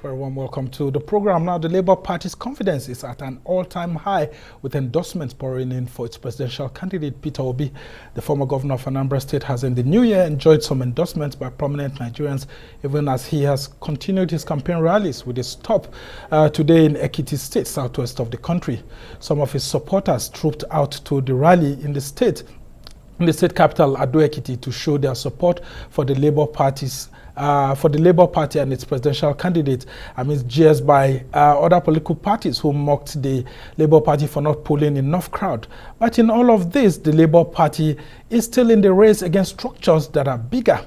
Very warm welcome to the program. Now, the Labour Party's confidence is at an all-time high, with endorsements pouring in for its presidential candidate, Peter Obi. The former governor of Anambra State has in the new year enjoyed some endorsements by prominent Nigerians, even as he has continued his campaign rallies with a stop today in Ekiti State, southwest of the country. Some of his supporters trooped out to the rally in the state capital, Ado-Ekiti, to show their support for the Labour Party and its presidential candidate, amidst jeers by other political parties who mocked the Labour Party for not pulling enough crowd. But in all of this, the Labour Party is still in the race against structures that are bigger.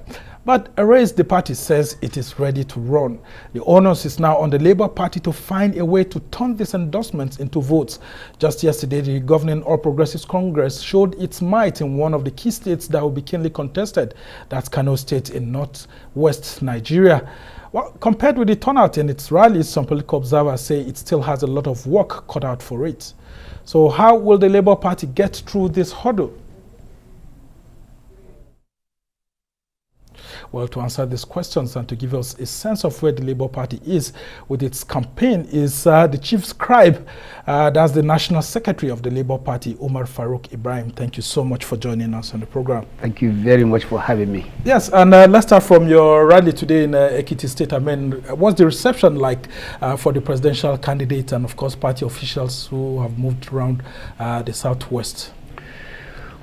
But a race the party says it is ready to run. The onus is now on the Labour Party to find a way to turn these endorsements into votes. Just yesterday, the governing All Progressives Congress showed its might in one of the key states that will be keenly contested. That's Kano State in northwest Nigeria. Well, compared with the turnout in its rallies, some political observers say it still has a lot of work cut out for it. So how will the Labour Party get through this hurdle? Well, to answer these questions and to give us a sense of where the Labour Party is with its campaign is the chief scribe, that's the National Secretary of the Labour Party, Umar Ibrahim. Thank you so much for joining us on the program. Thank you very much for having me. Yes, and let's start from your rally today in Ekiti State. I mean, what's the reception like for the presidential candidate and, of course, party officials who have moved around the southwest?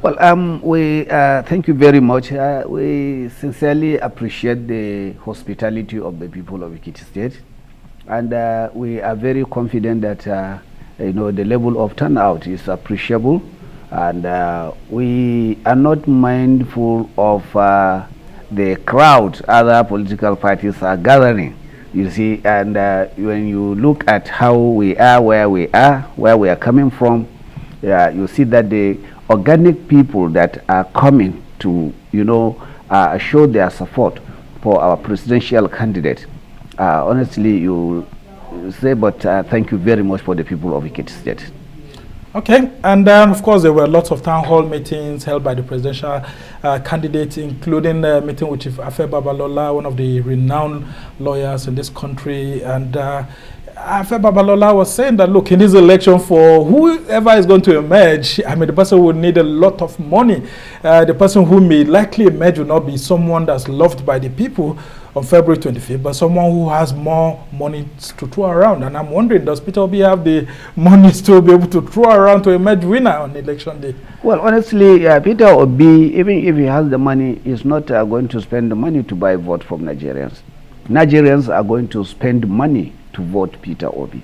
Well, we thank you very much. We sincerely appreciate the hospitality of the people of Ekiti State, and we are very confident that the level of turnout is appreciable, and we are not mindful of the crowd other political parties are gathering. You see, and when you look at how we are, where we are coming from, you see that the organic people that are coming to, show their support for our presidential candidate. Honestly, you say, but thank you very much for the people of Ekiti State. Okay, and then of course there were lots of town hall meetings held by the presidential candidate, including a meeting with Chief Afe Babalola, one of the renowned lawyers in this country, and Afe Babalola was saying that, look, in this election, for whoever is going to emerge, I mean, the person would need a lot of money. The person who may likely emerge will not be someone that's loved by the people on February 25th, but someone who has more money to throw around. And I'm wondering, does Peter Obi have the money to be able to throw around to emerge winner on election day? Well, honestly, Peter Obi, even if he has the money, is not going to spend the money to buy vote from Nigerians. Nigerians are going to spend money to vote Peter Obi.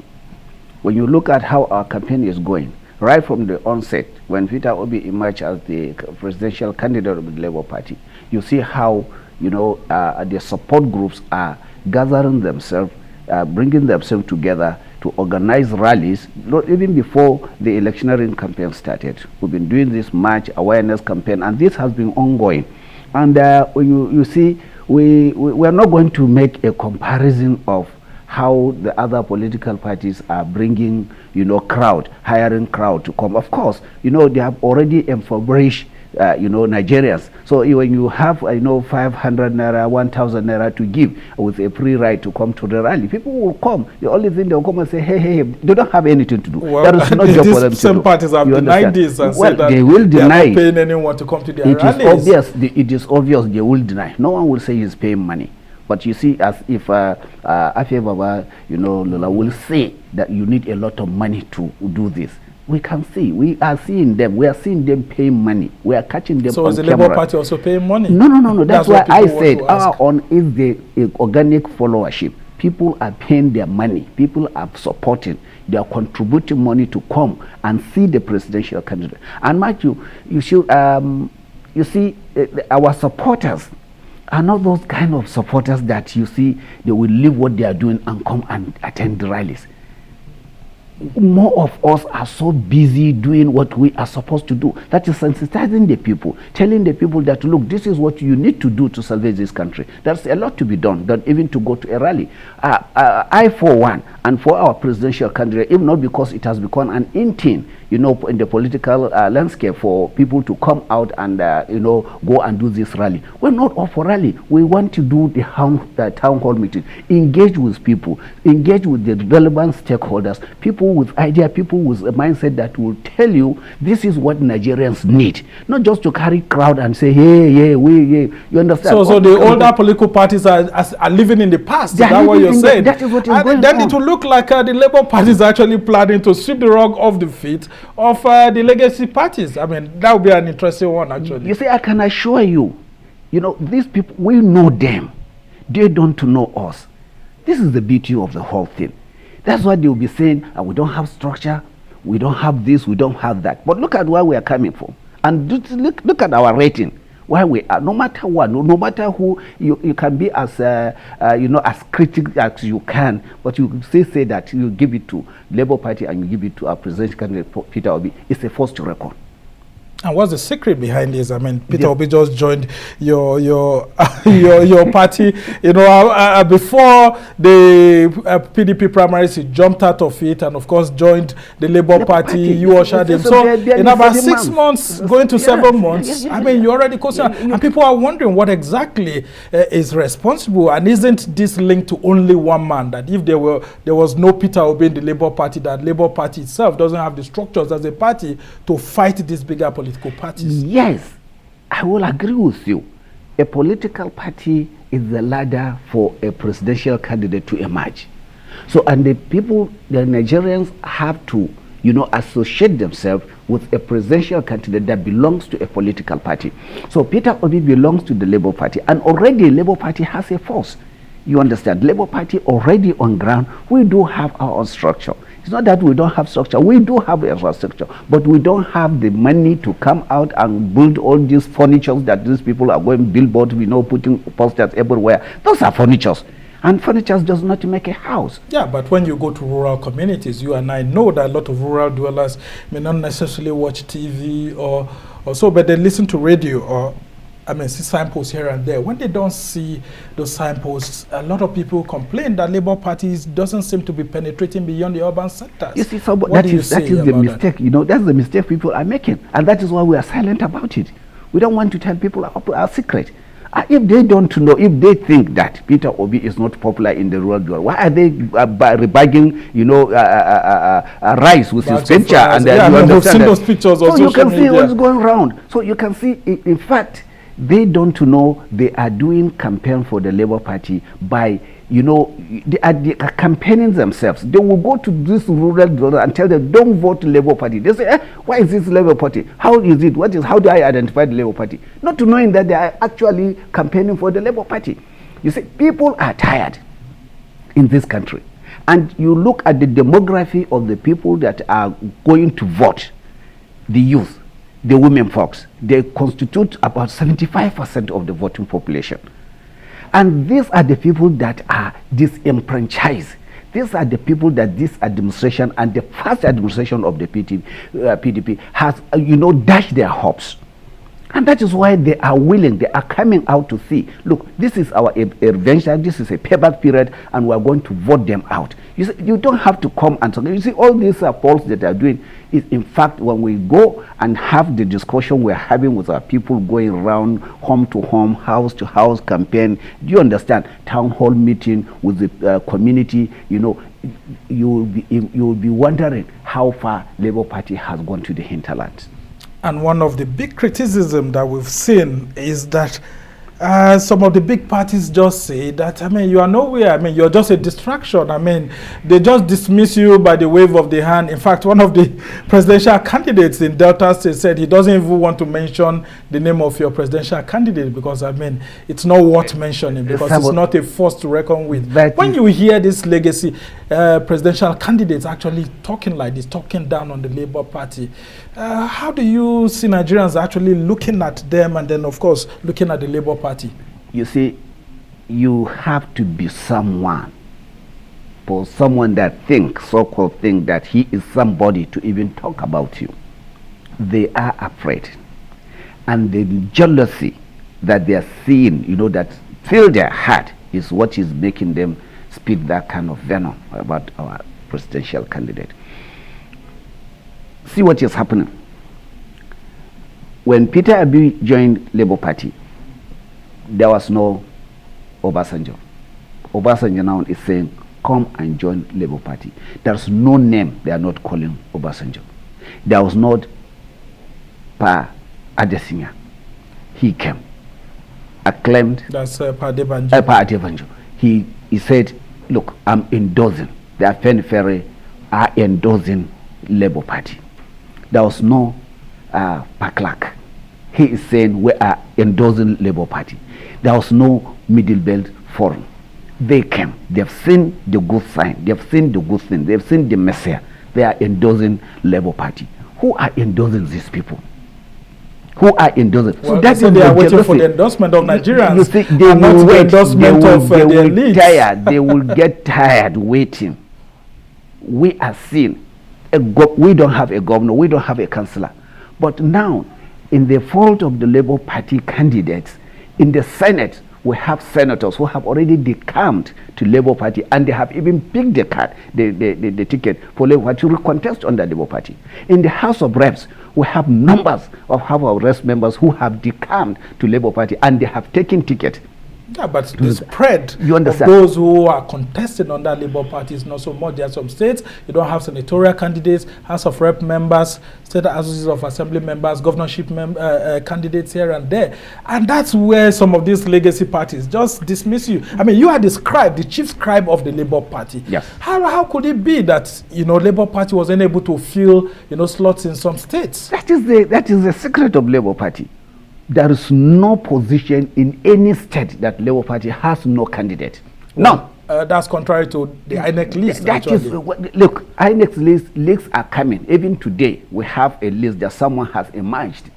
When you look at how our campaign is going, right from the onset, when Peter Obi emerged as the presidential candidate of the Labour Party, you see how the support groups are gathering themselves, bringing themselves together to organize rallies, not even before the electioneering campaign started. We've been doing this march awareness campaign, and this has been ongoing. And you see, we are not going to make a comparison of how the other political parties are bringing, hiring crowd to come. Of course, they have already impoverished, Nigerians. So when you have, 500 naira, 1,000 naira to give with a free ride to come to the rally, people will come. The only thing they'll come and say, hey, they don't have anything to do. Well, there is no job for them to do. Some parties have denied this and said that they will deny. They are not paying anyone to come to their rallies. It is obvious they will deny. No one will say he's paying money. But you see, as if Afe Baba, Lola will say that you need a lot of money to do this. We can see. We are seeing them. We are seeing them paying money. We are catching them on camera. So is the Labour Party also paying money? No. That's why I said our own is the organic followership. People are paying their money. People are supporting. They are contributing money to come and see the presidential candidate. And mind you should, you see, our supporters are not those kind of supporters that you see they will leave what they are doing and come and attend the rallies. more of us are so busy doing what we are supposed to do. That is sensitizing the people, telling the people that, look, this is what you need to do to salvage this country. There's a lot to be done, than even to go to a rally. I, for one, and for our presidential candidate, if not because it has become an in thing, you know, in the political landscape for people to come out and, you know, go and do this rally. We're not off for rally. We want to do the town hall meeting, engage with people, engage with the relevant stakeholders, people with idea, people with a mindset that will tell you this is what Nigerians need, not just to carry crowd and say, hey, yeah, you understand? So the older political parties are living in the past. Is that what you're saying? That is what is going then on. It will look like the Labour Party is actually planning to sweep the rug off the feet of the legacy parties. I mean, that would be an interesting one, actually. You see, I can assure you, you know, these people, we know them. They don't know us. This is the beauty of the whole thing. That's why they will be saying, we don't have structure, we don't have this, we don't have that. But look at where we are coming from. And look at our rating. Where we are, no matter what, no matter who, you can be as you know, as critical as you can, but you still say that you give it to Labour Party and you give it to our presidential candidate Peter Obi. It's a force to reckon. And what's the secret behind this? I mean, Peter Obi just joined your party. You know, before the PDP primaries, he jumped out of it, and of course joined the Labour Party. You ushered him. So in about 6 months, going to 7 months, I mean, you already questioned, and people are wondering what exactly is responsible, and isn't this linked to only one man? That if there was no Peter Obi in the Labour Party, that Labour Party itself doesn't have the structures as a party to fight this bigger political parties. Yes, I will agree with you. A political party is the ladder for a presidential candidate to emerge. So, and the people, the Nigerians have to, you know, associate themselves with a presidential candidate that belongs to a political party. So Peter Obi belongs to the Labour Party, and already Labour Party has a force. You understand? Labour Party already on ground, we do have our own structure. It's not that we don't have structure. We do have infrastructure, but we don't have the money to come out and build all these furnitures that these people are going billboards, you know, putting posters everywhere. Those are furnitures. And furniture does not make a house. Yeah, but when you go to rural communities, you and I know that a lot of rural dwellers may not necessarily watch TV or so, but they listen to radio or, I mean, see signposts here and there. When they don't see those signposts, a lot of people complain that Labour parties doesn't seem to be penetrating beyond the urban centers. You see, so that is the mistake. You know, that's the mistake people are making, and that is why we are silent about it. We don't want to tell people our secret. If they don't know, if they think that Peter Obi is not popular in the rural world, why are they rebagging, you know, rice with his venture? And we've seen those pictures on so you can see media. What's going around. So you can see, in fact, they don't know they are doing campaign for the Labour Party by, you know, they are campaigning themselves. They will go to this rural donor and tell them, don't vote Labour Party. They say, why is this Labour Party? How is it? How do I identify the Labour Party? Not to knowing that they are actually campaigning for the Labour Party. You see, people are tired in this country. And you look at the demography of the people that are going to vote, the youth, the women folks, they constitute about 75% of the voting population. And these are the people that are disenfranchised. These are the people that this administration and the first administration of the PDP has, you know, dashed their hopes. And that is why they are willing, they are coming out to see, look, this is our revenge time, this is a payback period, and we are going to vote them out. You see, you don't have to come and talk. You see, all these polls that they are doing is, in fact, when we go and have the discussion we're having with our people, going around home to home, house to house campaign, do you understand? Town hall meeting with the community, you know, you will be wondering how far Labour Party has gone to the hinterland. And one of the big criticism that we've seen is that some of the big parties just say that, I mean, you are nowhere. I mean, you're just a distraction. I mean, they just dismiss you by the wave of the hand. In fact, one of the presidential candidates in Delta State said he doesn't even want to mention the name of your presidential candidate because, I mean, it's not worth mentioning because it's not a force to reckon with. When you hear this legacy presidential candidates actually talking like this, talking down on the Labour Party, how do you see Nigerians actually looking at them and then, of course, looking at the Labour Party? You see, you have to be someone for someone that thinks, so-called think, that he is somebody to even talk about you. They are afraid. And the jealousy that they are seeing, that fill their heart, is what is making them speak that kind of venom about our presidential candidate. See what is happening. When Peter Obi joined Labour Party, there was no Obasanjo. Obasanjo now is saying, come and join Labour Party. There's no name they are not calling Obasanjo. There was not Pa Adesina. He came, acclaimed. That's Pa Adebanjo. Pa Adebanjo. He said, look, I'm endorsing. The Afenifere are endorsing Labour Party. There was no Pa Clark. He is saying we are endorsing Labour Party. There was no Middle Belt Forum. They came. They've seen the good sign. They've seen the good thing. They've seen the messiah. They are endorsing Labour Party. Who are endorsing these people? Who are endorsing? Well, so that is they are waiting for the endorsement of Nigerians. You see, they will wait. They will get tired waiting. We are seeing. We don't have a governor. We don't have a councillor. But now, in the fault of the Labour Party candidates, in the Senate, we have senators who have already decamped to Labour Party, and they have even picked the card, the ticket for Labour Party to contest on the Labour Party. In the House of Reps, we have numbers of House of Reps members who have decamped to Labour Party, and they have taken ticket. Yeah, but the spread of those who are contesting on that Labour Party is not so much. There are some states you don't have senatorial candidates, House of Rep members, state associations of assembly members, governorship candidates here and there, and that's where some of these legacy parties just dismiss you. I mean, you are the chief scribe of the Labour Party. Yes. How could it be that Labour Party was unable to fill slots in some states? That is the secret of Labour Party. There is no position in any state that Labour Party has no candidate. No. That's contrary to the INEC list. Look, INEC lists are coming. Even today, we have a list that someone has emerged,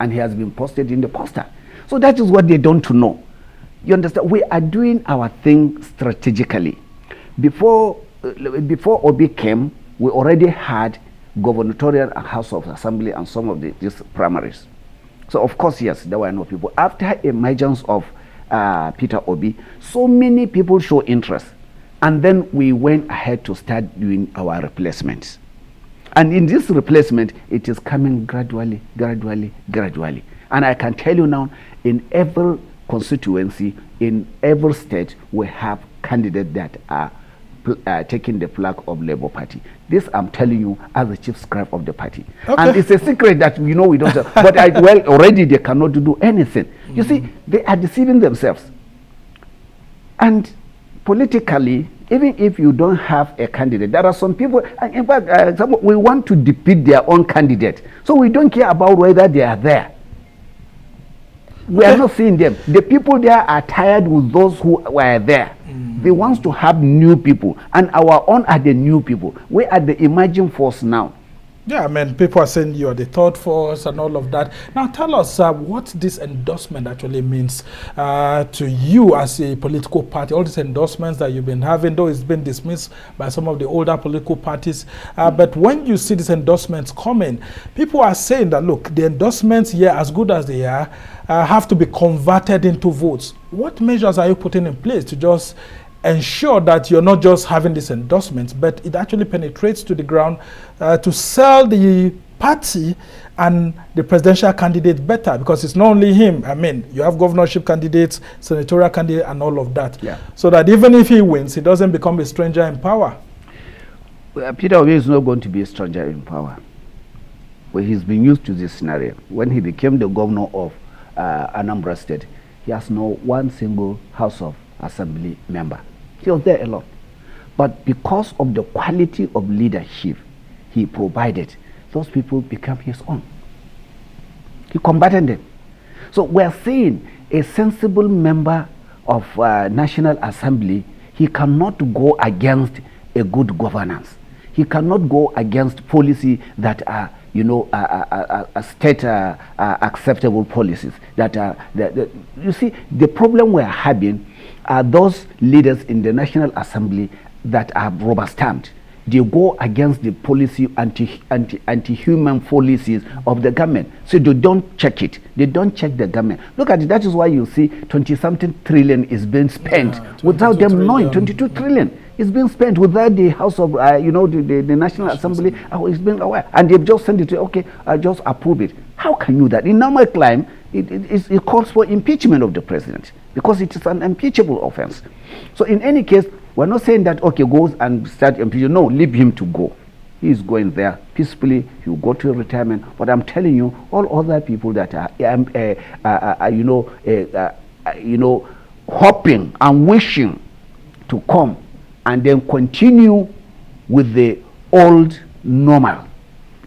and he has been posted in the poster. So that is what they don't know. You understand? We are doing our thing strategically. Before Obi came, we already had gubernatorial and House of Assembly and some of these primaries. So of course, yes, there were no people. After emergence of Peter Obi, so many people show interest. And then we went ahead to start doing our replacements. And in this replacement, it is coming gradually. And I can tell you now, in every constituency, in every state, we have candidates that are taking the flag of Labour Party. This I'm telling you as the chief scribe of the party. Okay. And it's a secret that we don't have. But already they cannot do anything. You see, they are deceiving themselves. And politically, even if you don't have a candidate, there are some people, and in fact, we want to defeat their own candidate. So we don't care about whether they are there. We are not seeing them. The people there are tired with those who were there. They want to have new people, and our own are the new people. We are the emerging force now. Yeah, I mean, people are saying you are the third force and all of that. Now, tell us what this endorsement actually means to you as a political party. All these endorsements that you've been having, though it's been dismissed by some of the older political parties. But when you see these endorsements coming, people are saying that, look, the endorsements here, as good as they are, have to be converted into votes. What measures are you putting in place to just ensure that you're not just having these endorsements, but it actually penetrates to the ground to sell the party and the presidential candidate better? Because it's not only him. I mean, you have governorship candidates, senatorial candidates, and all of that. Yeah. So that even if he wins, he doesn't become a stranger in power. Well, Peter Obi is not going to be a stranger in power. Well, he's been used to this scenario. When he became the governor of Anambra State, he has no one single House of Assembly member. He was there alone. But because of the quality of leadership he provided, those people became his own. He combated them. So we're seeing a sensible member of National Assembly, he cannot go against a good governance. He cannot go against policy that are, state acceptable policies. That are, you see, the problem we're having are those leaders in the National Assembly, that are rubber stamped. They go against the policy, anti-human policies of the government. So they don't check it. They don't check the government. Look at it. That is why you see 20-something trillion is being spent without them knowing. 22 trillion is being spent without the House of, the National Assembly is being aware. And they've just sent it to, okay, just approve it. How can you that? In normal climb, it calls for impeachment of the president because it is an impeachable offense. So in any case, we're not saying that, okay, go and start impeachment. No, leave him to go. He is going there peacefully. He will go to retirement. But I'm telling you, all other people that are, hoping and wishing to come and then continue with the old normal,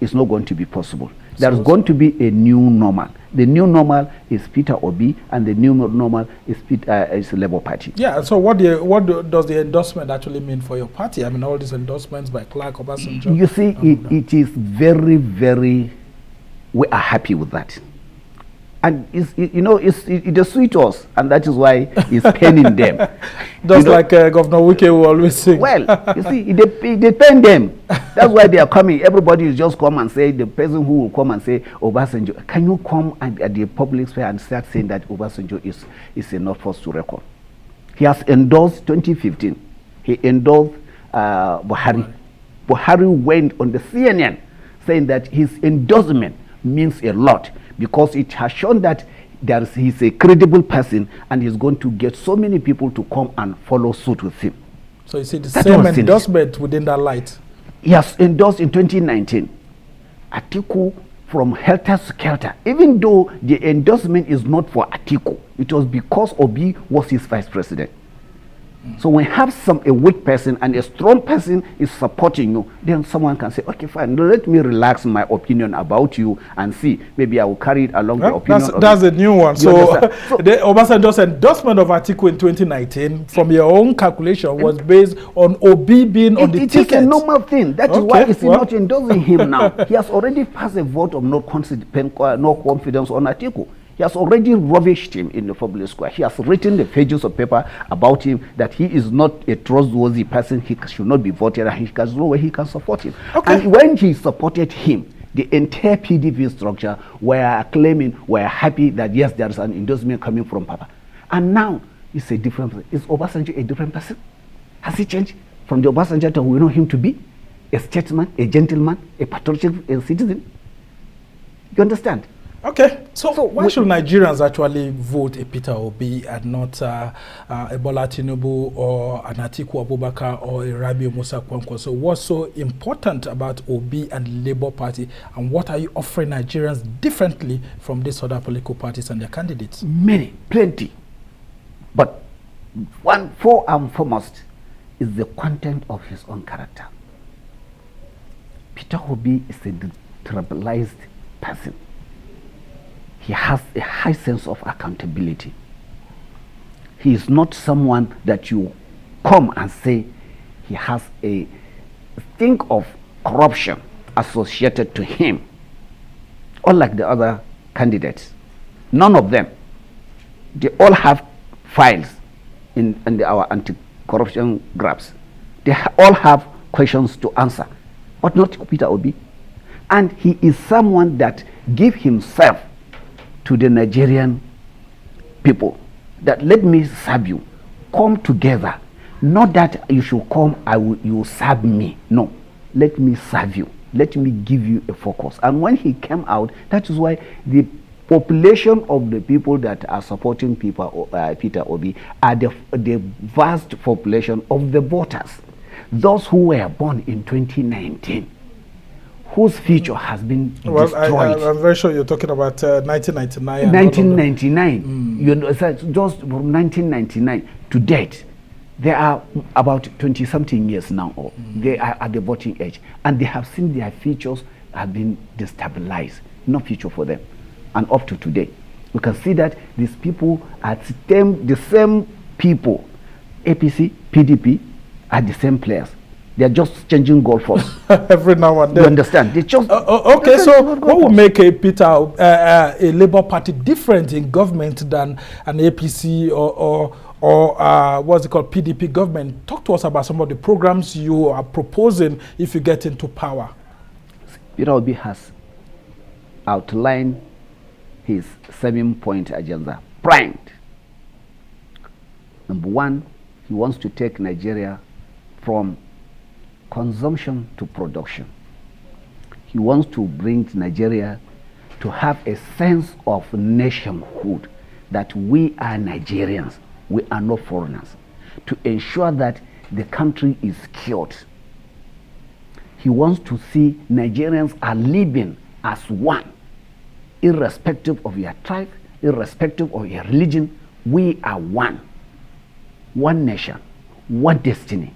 it's not going to be possible. There's going to be a new normal. The new normal is Peter Obi, and the new normal is the Labour Party. Yeah. So what does the endorsement actually mean for your party? I mean, all these endorsements by Clark, Obasanjo. You see, it is very, very. We are happy with that, and it does suit us, and that is why it's paining them. Just like Governor Wike will always say. Well, you see, it pain them. That's why they are coming. Everybody is just come and say, the person who will come and say, Obasanjo, can you come at the public sphere and start saying that Obasanjo is a not force to record? He has endorsed 2015. He endorsed Buhari. Buhari went on the CNN saying that his endorsement means a lot because it has shown that he's a credible person and he's going to get so many people to come and follow suit with him. So you see the same endorsement within that light. He has endorsed in 2019 Atiku from helter skelter, even though the endorsement is not for Atiku. It was because Obi was his vice president. So when you have a weak person and a strong person is supporting you, then someone can say, okay, fine, let me relax my opinion about you and see, maybe I will carry it along the opinion. That's a new one. So the Obasanjo's endorsement of Atiku in 2019, from your own calculation, was based on Obi being on the ticket. It is a normal thing. That is why he's not endorsing him now. He has already passed a vote of no confidence on Atiku. He has already rubbished him in the public square. He has written the pages of paper about him that he is not a trustworthy person. He should not be voted, and he has no way he can support him. Okay. And when he supported him, the entire PDP structure were claiming, were happy that yes, there is an endorsement coming from Papa. And now it's a different person. Is Obasanjo a different person? Has he changed from the Obasanjo that we know him to be? A statesman, a gentleman, a patriotic citizen? You understand? Okay, so why should Nigerians actually vote a Peter Obi and not a Bola Tinubu or an Atiku Abubakar or a Rabiu Musa Kwankwo? So what's so important about Obi and the Labour Party, and what are you offering Nigerians differently from these other political parties and their candidates? Many, plenty. But one, foremost, is the content of his own character. Peter Obi is a tribalized person. He has a high sense of accountability. He is not someone that you come and say he has a think of corruption associated to him. Unlike the other candidates, none of them. They all have files in our anti-corruption grabs. They all have questions to answer, but not Peter Obi. And he is someone that gives himself to the Nigerian people, that let me serve you, come together, not that you should come, you serve me. No, let me serve you, let me give you a focus. And when he came out, that is why the population of the people that are supporting Peter Obi are the vast population of the voters, those who were born in 2019. Whose future has been destroyed. I'm very sure you're talking about 1999. 1999. You know, just from 1999 to date, there are about 20-something years now. They are at the voting age, and they have seen their futures have been destabilized. No future for them. And up to today, we can see that these people are the same people. APC, PDP are the same players. They are just changing goalposts. Every now and then. You understand? They just okay, so what would make a a Labour Party different in government than an APC or what's it called, PDP government? Talk to us about some of the programs you are proposing if you get into power. Peter Obi has outlined his 7-point agenda. Primed. Number one, he wants to take Nigeria from consumption to production. He wants to bring Nigeria to have a sense of nationhood, that we are Nigerians, we are not foreigners, to ensure that the country is cured. He wants to see Nigerians are living as one, irrespective of your tribe, irrespective of your religion. We are one nation, one destiny.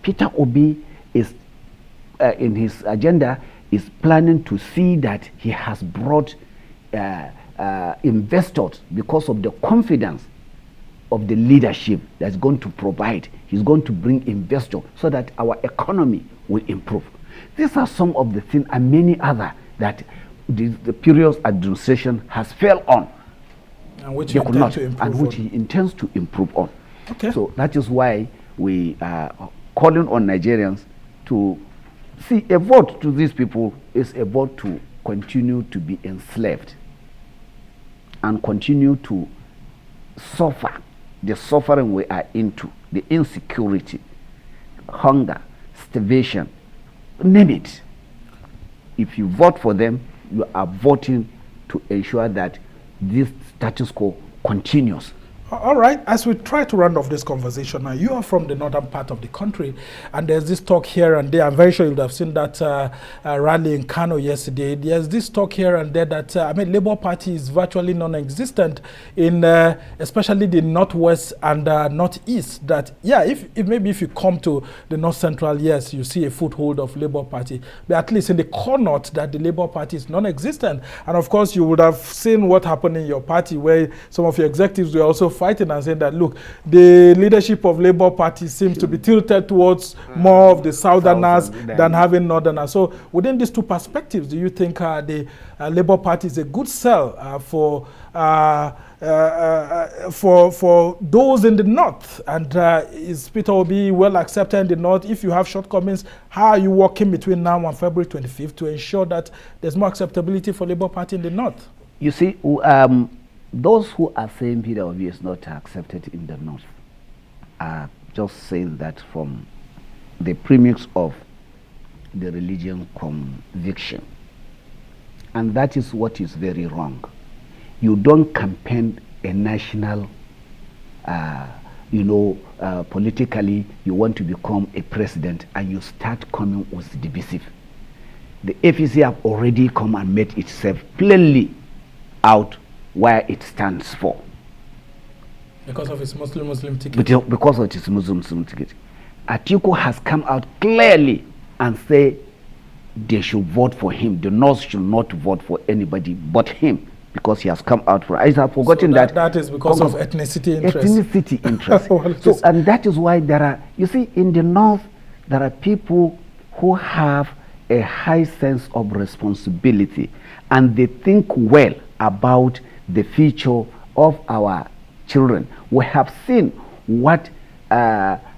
Peter Obi is in his agenda is planning to see that he has brought investors because of the confidence of the leadership that's going to provide. He's going to bring investors so that our economy will improve. These are some of the things and many other that the previous administration has failed on, and which he intends to improve and which he intends to improve on. Okay. So that is why we are calling on Nigerians to see a vote to these people is a vote to continue to be enslaved and continue to suffer the suffering we are into, the insecurity, hunger, starvation, name it. If you vote for them, you are voting to ensure that this status quo continues. All right, as we try to round off this conversation now, you are from the northern part of the country, and there's this talk here and there. I'm very sure you would have seen that rally in Kano yesterday. There's this talk here and there that, Labour Party is virtually non-existent in especially the northwest and northeast. That, yeah, if maybe if you come to the north central, yes, you see a foothold of Labour Party, but at least in the core north, that the Labour Party is non-existent. And of course, you would have seen what happened in your party, where some of your executives were also fighting and saying that, look, the leadership of Labour Party seems to be tilted towards more of the southerners than having northerners. So within these two perspectives, do you think the Labour Party is a good sell for those in the north? And is Peter Obi well accepted in the north? If you have shortcomings, how are you working between now and February 25th to ensure that there's more acceptability for Labour Party in the north? You see, those who are saying Peter Obi is not accepted in the north are just saying that from the premise of the religion conviction. And that is what is very wrong. You don't campaign a national, politically you want to become a president and you start coming with divisive. The APC have already come and made itself plainly out where it stands for. Because of its Muslim ticket? Because of its Muslim ticket. Atiku has come out clearly and say they should vote for him. The North should not vote for anybody but him, because he has come out for. I have forgotten so that is because of ethnicity interest. Ethnicity interest. So, and that is why there are, you see, in the North, there are people who have a high sense of responsibility, and they think well about the future of our children. We have seen what,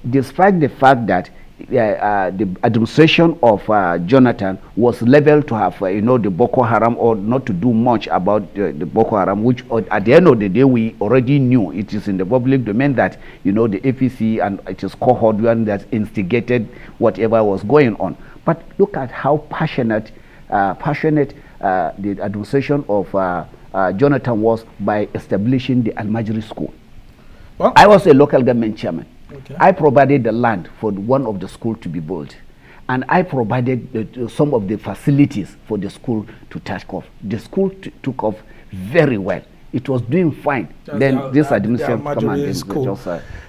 despite the fact that the administration of Jonathan was leveled to have, the Boko Haram, or not to do much about the Boko Haram, which at the end of the day we already knew. It is in the public domain that, the APC and it is cohort one that instigated whatever was going on. But look at how passionate the administration of Jonathan was by establishing the Al-Majri school. Well, I was a local government chairman. Okay. I provided the land for one of the schools to be built, and I provided some of the facilities for the school to take off. The school took off very well. It was doing fine. Then this administration come and just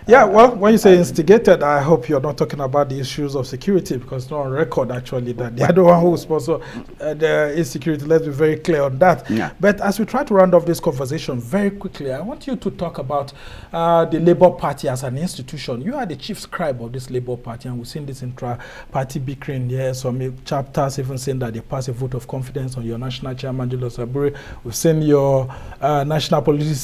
Yeah, well, when you say instigated, I hope you're not talking about the issues of security, because it's not on record, actually, that they are the one who sponsor the insecurity. Let's be very clear on that. Yeah. But as we try to round off this conversation very quickly, I want you to talk about the Labour Party as an institution. You are the chief scribe of this Labour Party, and we've seen this intra-party bickering here. Some chapters even saying that they pass a vote of confidence on your national chairman, Julius Abure. We've seen your national policy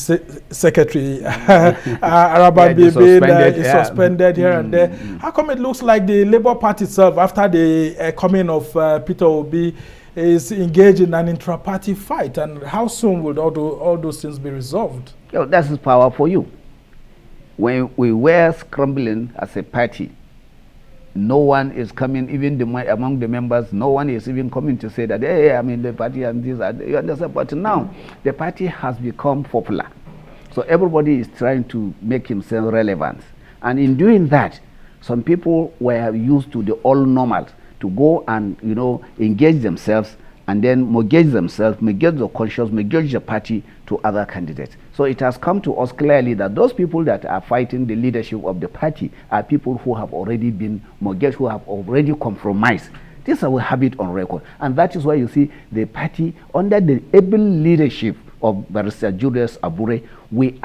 secretary, Araba Bibi, is suspended here and there. How come it looks like the Labour Party itself, after the coming of Peter Obi, is engaged in an intra-party fight? And how soon will all those things be resolved? That's power for you. When we were scrambling as a party, no one is coming, even among the members, no one is even coming to say that, hey, I mean, the party and this, you understand? But now, the party has become popular. So everybody is trying to make himself relevant. And in doing that, some people were used to the old normals to go and, engage themselves and then mortgage themselves, mortgage the conscience, mortgage the party to other candidates. So it has come to us clearly that those people that are fighting the leadership of the party are people who have already been mortgaged, who have already compromised. This we have it on record. And that is why you see the party under the able leadership of Barrister Julius Abure, we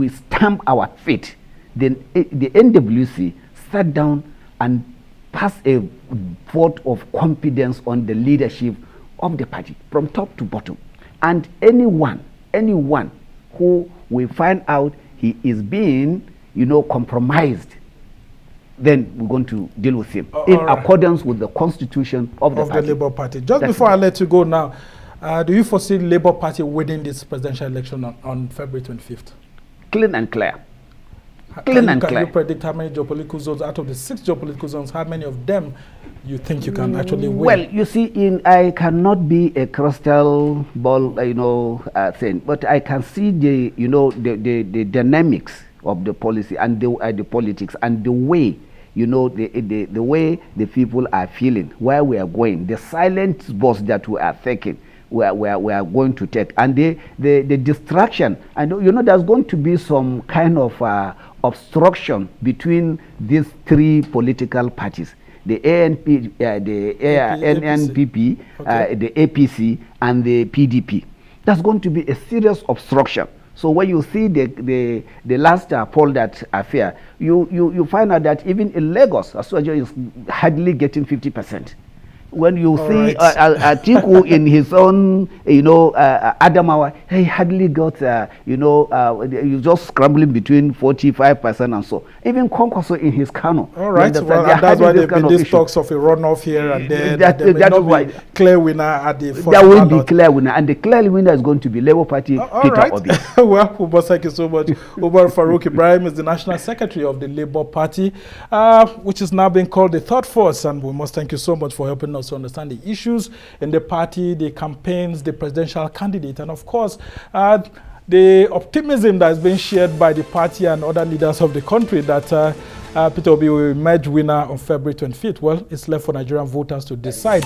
stamp our feet. Then the NWC sat down and passed a vote of confidence on the leadership of the party from top to bottom. And anyone who we find out he is being, compromised, then we're going to deal with him in accordance with the constitution of the Labour Party. Just before I let you go now, do you foresee the Labour Party winning this presidential election on February 25th? Clean and clear. Can you predict how many geopolitical zones, out of the 6 geopolitical zones, how many of them you think you can actually win? Well, you see, I cannot be a crystal ball, thing, but I can see the dynamics of the policy and the politics and the way, the way the people are feeling, where we are going, the silent bus that we are taking. We are going to take, and the distraction, and there's going to be some kind of obstruction between these 3 political parties, the NNPP, okay, the APC, and the PDP. That's going to be a serious obstruction. So when you see the last poll that affair, you find out that even in Lagos, Asuajo is hardly getting 50%. When you see Atiku in his own, Adamawa, he hardly got, he's just scrambling between 45% and so. Even Konkoso in his Kano. All right, well, and that's why there have been these talks of a runoff here and there. That may not be clear winner at the There will be clear winner, and the clear winner is going to be Labour Party, Peter Obi. Well, Umar, thank you so much. Umar Farouk Ibrahim is the National Secretary of the Labour Party, which is now being called the Third Force, and we must thank you so much for helping us to understand the issues in the party, the campaigns, the presidential candidate, and of course, the optimism that is being shared by the party and other leaders of the country that Peter Obi will emerge winner on February 25th. Well, it's left for Nigerian voters to decide.